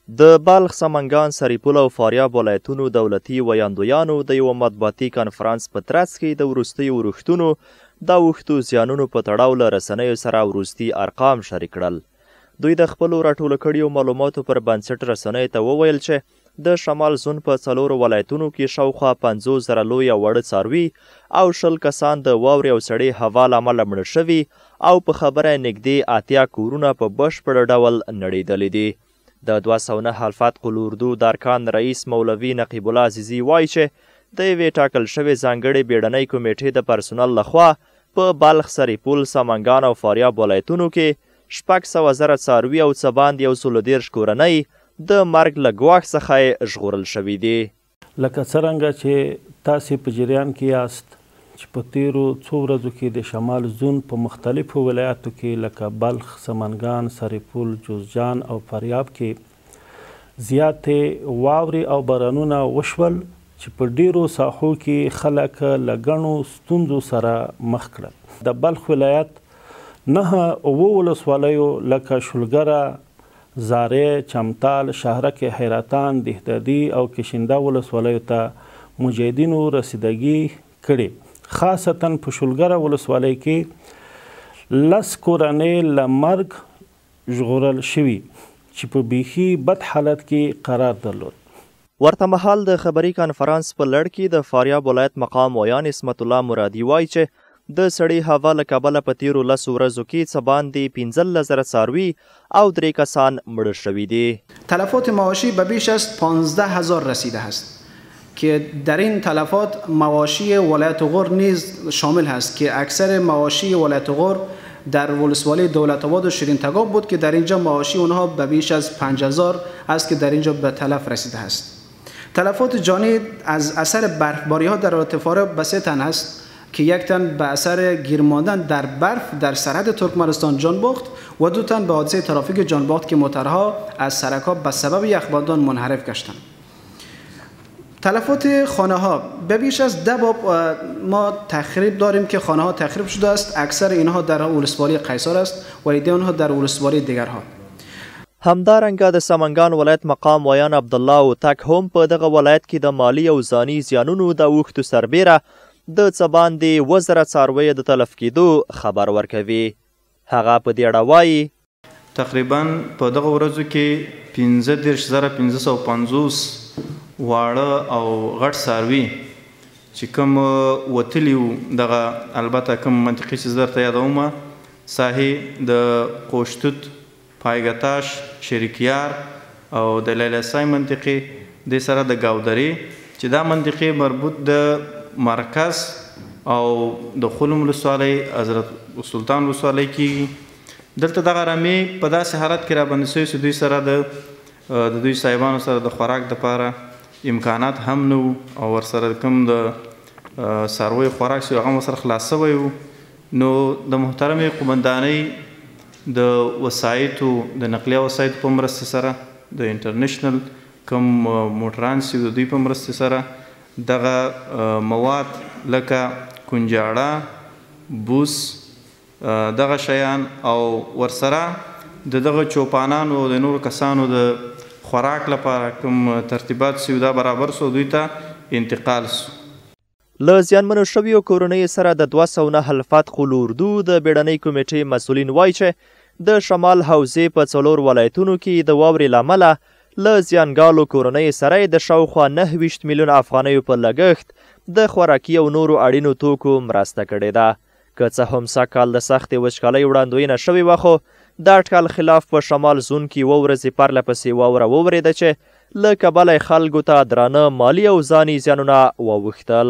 د بلخ، سمنګان، سرپل او فاریاب ولایتونو دولتي ویاندویانو د یوه مطبوعاتي کنفرانس په ترڅ کې د وروستیو ورښتونو د اوښتو زیانونو په تړاو له رسنیو سره وروستي ارقام شریک کړل. دوی د خپلو راټوله کړیو معلوماتو پر بنسټ رسنیو ته وویل چې د شمال زون په 4 ولایتونو کې شاوخوا 50,000 لوی او وړه څاروي او 20 کسان د واورې او سړې هوا له امله مړه شوي او په خبره نږدې 80 کورونه په بشپړ ډول نړېدلي دي. د 209 الفتح الاردو د ارکان رئیس مولوي نقیب الله عزیزي وایي چې د یوې ټاکل شوې ځانګړې بیړنۍ کمیټې د پرسونل لخوا په بلخ، سرپل، سمنګان او فاریاب ولایتونو کې 600,000 څاروي او څه باندې 130 کورنۍ د مرګ له ګواښ څخه ژغورل شوي دي. لکه څرنګه چې تاسې په جریان کې یاست چې په تیرو څو ورځو کې د شمال زون په مختلفو ولایاتو کې لکه بلخ، سمنګان، سرپل، جوزجان او فاریاب کې زیاتې واورې او بارانونه وشول چې په ډیرو ساحو کې خلک له ګڼو ستونزو سره مخ کړل. د بلخ ولایت 9 ولسوالیو لکه شلګره، زارې، چمتال، شهرک، حیرتان، دهدادي او کشنده ولسوالیو ته مجاهدینو رسیدګي کړې. خاصتا په شلګره ولسوالۍ کې 10 کورنۍ له مرګ ژغورل شوي چې په بیخي بد حالت کې قرار درلود. ورته مهال د خبري کنفرانس په لړ کې د فاریاب ولایت مقام ویان اسمت الله مرادي وایي چې د سړې هوا له کبله په تیرو 10 ورځو کې څه باندې 15,000 څاروي او 3 کسان مړه شوي دي. تلفات معاشی به بیش از 15,000 رسیده است که در این تلفات مواشی ولایت غور نیز شامل هست که اکثر مواشی ولایت غور در ولسوالی دولت آباد و شیرین تگاب بود که در اینجا مواشی اونها به بیش از 5,000 است که در اینجا به تلف رسیده است. تلفات جانی از اثر برفباری ها در ارتفاع به 3 تن است که 1 تن به اثر گیر ماندن در برف در سرحد ترکمنستان جان باخت و 2 تن به حادثه ترافیک جان باخت که موتورها از سرک‌ها به سبب یخبندان منحرف گشتند. تلفات خانه ها به بیش از 10 باب ما تخریب داریم که خانه ها تخریب شده است. اکثر اینها در ولسوالی قیصر است و ایده آنها در ولسوالی دیگرها. همدارنګه د سمنګان ولایت مقام ویان عبدالله اوتک هم په دغه ولایت کې د مالی او ځاني زیانونو د اوښتو سربیره د څه باندې 1000 څارویو د تلف کېدو خبر ورکوي. هغه په دې اړه وایي تقریبا په دغه ورځو کې 15,550 واړه او غټ څاروي چې کوم وتلي وو، دغه البته کوم منطقې چې زه درته یادوم ساحې د قوشتوت، پایګتاش، شریکیار او د لیلسای منطقې د سره د ګاودرې چې دا منطقې مربوط د مرکز او د خلم ولسوالۍ حضرت سلطان ولسوالۍ کېږي. دلته دغه رمې په داسې حالت کې راباندې شوي چې دوی سره د دوی صاحبانو سره د خوراک دپاره امکانات هم نه وو او ورسره کوم د څارویو خوراک چې هغه ورسره خلاص شوی وو. نو د محترمې قومندانۍ د وسایطو د نقلیه وسایطو په مرستې سره د انټرنیشنل کوم موټران چې د دوی په مرستې سره دغه مواد لکه کنجاړه، بوس، دغه شیان او ورسره د دغه چوپانانو او د نورو کسانو د خوراک لپاره کوم ترتیبات چې دا برابر سو دوی ته انتقال سو. له زیانمنو شویو کورنیو سره د 209 الفتح الاردو د بیړنۍ کمیټې مسؤلین وایي چې د شمال حوزې په 4 ولایتونو کې د واورې له امله له زیانګالو کورنیو سره د شاوخوا 29 میلیون افغانیو په لګښت د خوراکي او نورو اړینو توکو مرسته کړې ده. که څه هم سږکال د سختې وچکالۍ وړاندوینه شوې وه، خو د اټکل خلاف په شمال زون کې 2 ورځې پرله پسې واوره وورېده چې له کبله خلکو ته درانه مالي او ځاني زیانونه واوښتل.